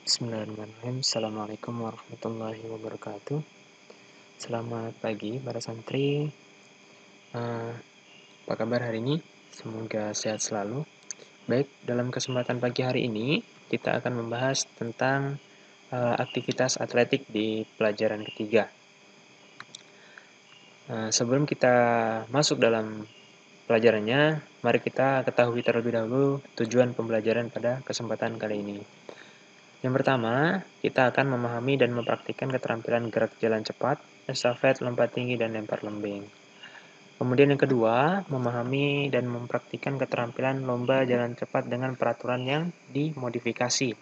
Bismillahirrahmanirrahim. Assalamualaikum warahmatullahi wabarakatuh. Selamat pagi para santri. Apa kabar hari ini? Semoga sehat selalu. Baik, dalam kesempatan pagi hari ini kita akan membahas tentang aktivitas atletik di pelajaran ketiga. Sebelum kita masuk dalam pelajarannya, mari kita ketahui terlebih dahulu tujuan pembelajaran pada kesempatan kali ini. Yang pertama, kita akan memahami dan mempraktikkan keterampilan gerak jalan cepat, estafet, lompat tinggi, dan lempar lembing. Kemudian yang kedua, memahami dan mempraktikkan keterampilan lomba jalan cepat dengan peraturan yang dimodifikasi.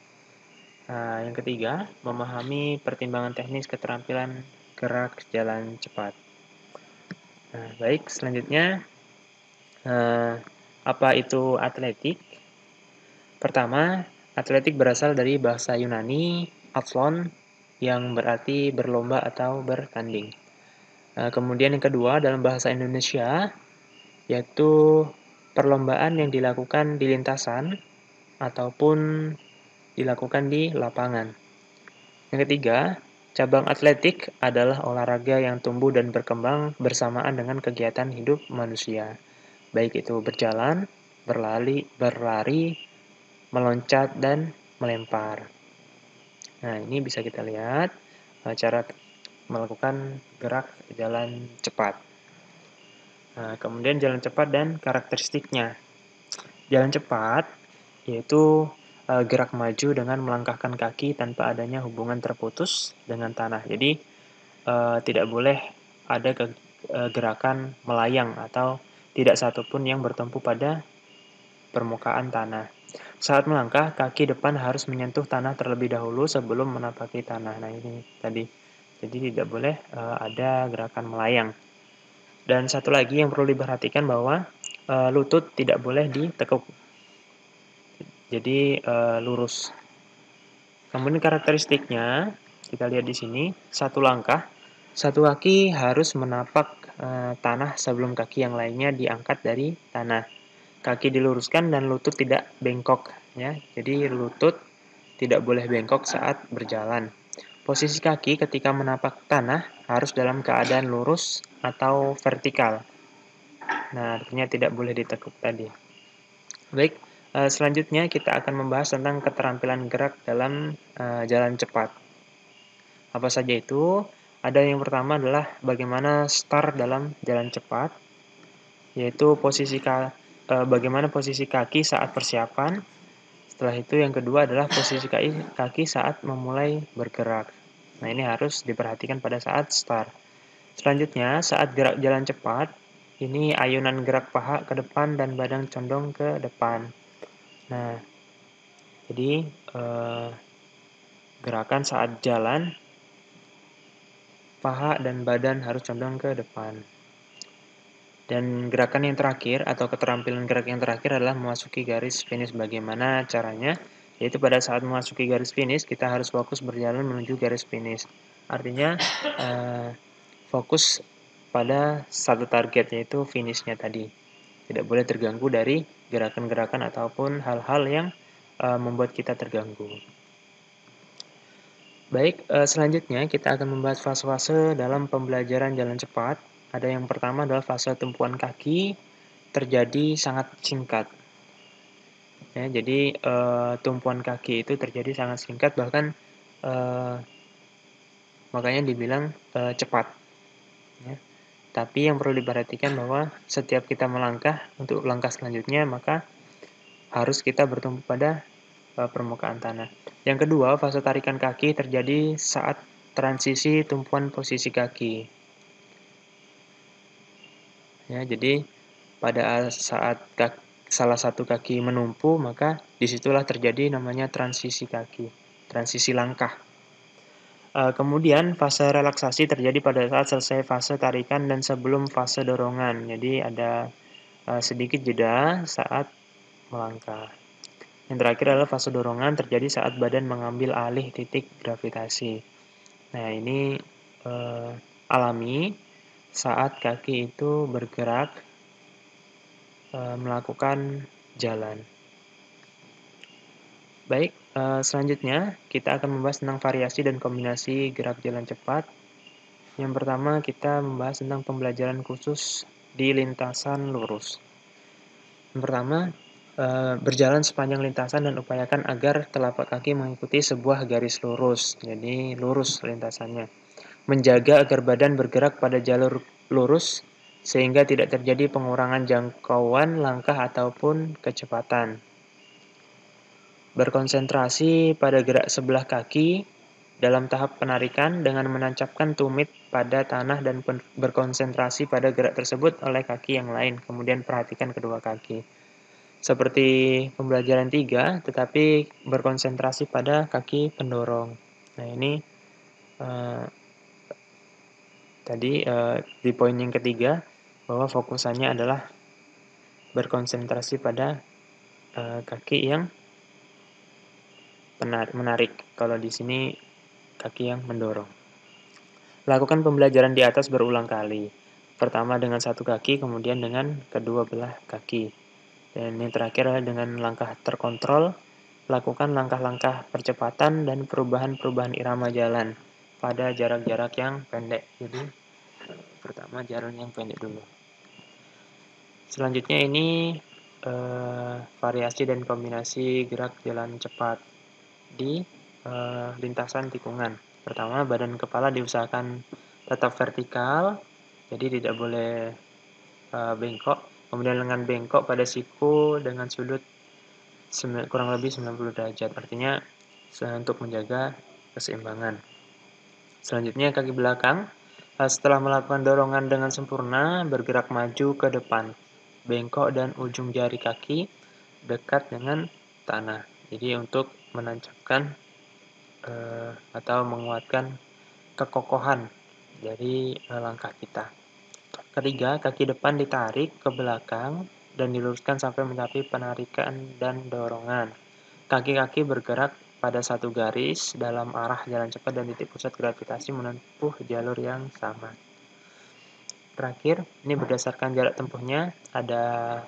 Yang ketiga, memahami pertimbangan teknis keterampilan gerak jalan cepat. Baik, selanjutnya, apa itu atletik? Pertama, atletik berasal dari bahasa Yunani, athlon, yang berarti berlomba atau bertanding. Kemudian yang kedua, dalam bahasa Indonesia, yaitu perlombaan yang dilakukan di lintasan ataupun dilakukan di lapangan. Yang ketiga, cabang atletik adalah olahraga yang tumbuh dan berkembang bersamaan dengan kegiatan hidup manusia, baik itu berjalan, berlari, meloncat, dan melempar. Nah, ini bisa kita lihat cara melakukan gerak jalan cepat. Kemudian jalan cepat dan karakteristiknya. Jalan cepat yaitu gerak maju dengan melangkahkan kaki tanpa adanya hubungan terputus dengan tanah. Jadi tidak boleh ada gerakan melayang atau tidak satupun yang bertumpu pada permukaan tanah. Saat melangkah, kaki depan harus menyentuh tanah terlebih dahulu sebelum menapaki tanah. Nah, ini tadi. Jadi tidak boleh ada gerakan melayang. Dan satu lagi yang perlu diperhatikan bahwa lutut tidak boleh ditekuk. Jadi lurus. Kemudian karakteristiknya, kita lihat di sini, satu langkah, satu kaki harus menapak tanah sebelum kaki yang lainnya diangkat dari tanah. Kaki diluruskan dan lutut tidak bengkok, ya. Jadi lutut tidak boleh bengkok saat berjalan. Posisi kaki ketika menapak tanah harus dalam keadaan lurus atau vertikal. Nah, artinya tidak boleh ditekuk tadi. Baik, selanjutnya kita akan membahas tentang keterampilan gerak dalam jalan cepat. Apa saja itu? Ada yang pertama adalah bagaimana start dalam jalan cepat, yaitu bagaimana posisi kaki saat persiapan. Setelah itu yang kedua adalah posisi kaki saat memulai bergerak. Nah, ini harus diperhatikan pada saat start. Selanjutnya, saat gerak jalan cepat, ini ayunan gerak paha ke depan dan badan condong ke depan. Nah, jadi gerakan saat jalan, paha dan badan harus condong ke depan. Dan gerakan yang terakhir atau keterampilan gerak yang terakhir adalah memasuki garis finish. Bagaimana caranya? Yaitu pada saat memasuki garis finish, kita harus fokus berjalan menuju garis finish. Artinya fokus pada satu target, yaitu finishnya tadi. Tidak boleh terganggu dari gerakan-gerakan ataupun hal-hal yang membuat kita terganggu. Baik, selanjutnya kita akan membahas fase-fase dalam pembelajaran jalan cepat. Ada yang pertama adalah fase tumpuan kaki, terjadi sangat singkat. Ya, jadi tumpuan kaki itu terjadi sangat singkat, bahkan makanya dibilang cepat. Ya. Tapi yang perlu diperhatikan bahwa setiap kita melangkah untuk langkah selanjutnya, maka harus kita bertumpu pada permukaan tanah. Yang kedua, fase tarikan kaki terjadi saat transisi tumpuan posisi kaki. Ya, jadi pada saat salah satu kaki menumpu, maka disitulah terjadi namanya transisi kaki, transisi langkah. Kemudian fase relaksasi terjadi pada saat selesai fase tarikan dan sebelum fase dorongan. Jadi ada sedikit jeda saat melangkah. Yang terakhir adalah fase dorongan terjadi saat badan mengambil alih titik gravitasi. Nah, ini alami saat kaki itu bergerak melakukan jalan. Baik, selanjutnya kita akan membahas tentang variasi dan kombinasi gerak jalan cepat. Yang pertama kita membahas tentang pembelajaran khusus di lintasan lurus. Yang pertama, berjalan sepanjang lintasan dan upayakan agar telapak kaki mengikuti sebuah garis lurus, jadi lurus lintasannya. Menjaga agar badan bergerak pada jalur lurus sehingga tidak terjadi pengurangan jangkauan langkah ataupun kecepatan. Berkonsentrasi pada gerak sebelah kaki dalam tahap penarikan dengan menancapkan tumit pada tanah dan berkonsentrasi pada gerak tersebut oleh kaki yang lain. Kemudian perhatikan kedua kaki. Seperti pembelajaran 3, tetapi berkonsentrasi pada kaki pendorong. Nah, ini tadi di poin yang ketiga, bahwa fokusannya adalah berkonsentrasi pada kaki yang menarik. Kalau di sini kaki yang mendorong. Lakukan pembelajaran di atas berulang kali. Pertama dengan satu kaki, kemudian dengan kedua belah kaki. Dan yang terakhir adalah dengan langkah terkontrol. Lakukan langkah-langkah percepatan dan perubahan-perubahan irama jalan pada jarak-jarak yang pendek. Jadi, pertama jarak yang pendek dulu. Selanjutnya ini variasi dan kombinasi gerak jalan cepat di lintasan tikungan. Pertama, badan kepala diusahakan tetap vertikal, jadi tidak boleh bengkok. Kemudian lengan bengkok pada siku dengan sudut kurang lebih 90 derajat. Artinya untuk menjaga keseimbangan. Selanjutnya kaki belakang. Setelah melakukan dorongan dengan sempurna, bergerak maju ke depan. Bengkok dan ujung jari kaki dekat dengan tanah. Jadi untuk menancapkan atau menguatkan kekokohan dari langkah kita. Ketiga, kaki depan ditarik ke belakang dan diluruskan sampai mencapai penarikan dan dorongan. Kaki-kaki bergerak pada satu garis dalam arah jalan cepat dan titik pusat gravitasi menempuh jalur yang sama. Terakhir, ini berdasarkan jarak tempuhnya, ada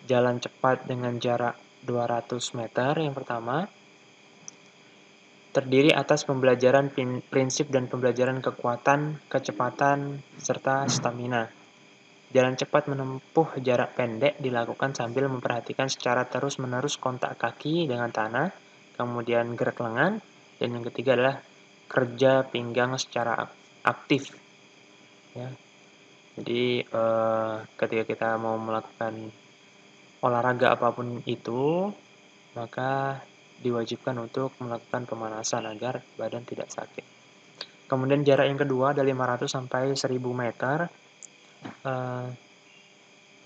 jalan cepat dengan jarak 200 meter yang pertama, terdiri atas pembelajaran prinsip dan pembelajaran kekuatan, kecepatan, serta stamina. Jalan cepat menempuh jarak pendek dilakukan sambil memperhatikan secara terus-menerus kontak kaki dengan tanah, kemudian gerak lengan, dan yang ketiga adalah kerja pinggang secara aktif. Ya. Jadi ketika kita mau melakukan olahraga apapun itu, maka diwajibkan untuk melakukan pemanasan agar badan tidak sakit. Kemudian jarak yang kedua ada 500 sampai 1000 meter.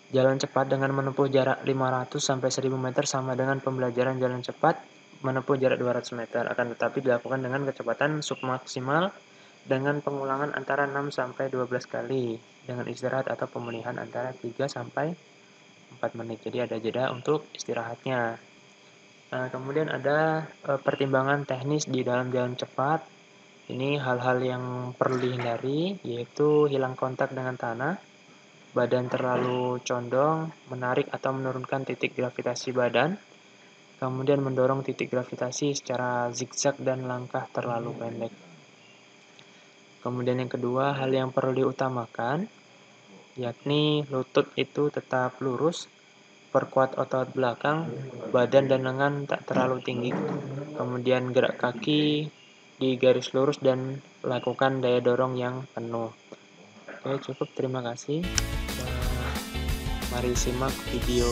Jalan cepat dengan menempuh jarak 500 sampai 1000 meter sama dengan pembelajaran jalan cepat menempuh jarak 200 meter. Akan tetapi dilakukan dengan kecepatan submaksimal dengan pengulangan antara 6 sampai 12 kali dengan istirahat atau pemulihan antara 3 sampai 4 menit. Jadi ada jeda untuk istirahatnya. Kemudian ada pertimbangan teknis di dalam jalan cepat. Ini hal-hal yang perlu dihindari, yaitu hilang kontak dengan tanah, badan terlalu condong, menarik atau menurunkan titik gravitasi badan, kemudian mendorong titik gravitasi secara zigzag dan langkah terlalu pendek. Kemudian yang kedua, hal yang perlu diutamakan, yakni lutut itu tetap lurus, perkuat otot belakang, badan dan lengan tak terlalu tinggi. Kemudian gerak kaki di garis lurus dan lakukan daya dorong yang penuh. Oke, cukup. Terima kasih. Mari simak video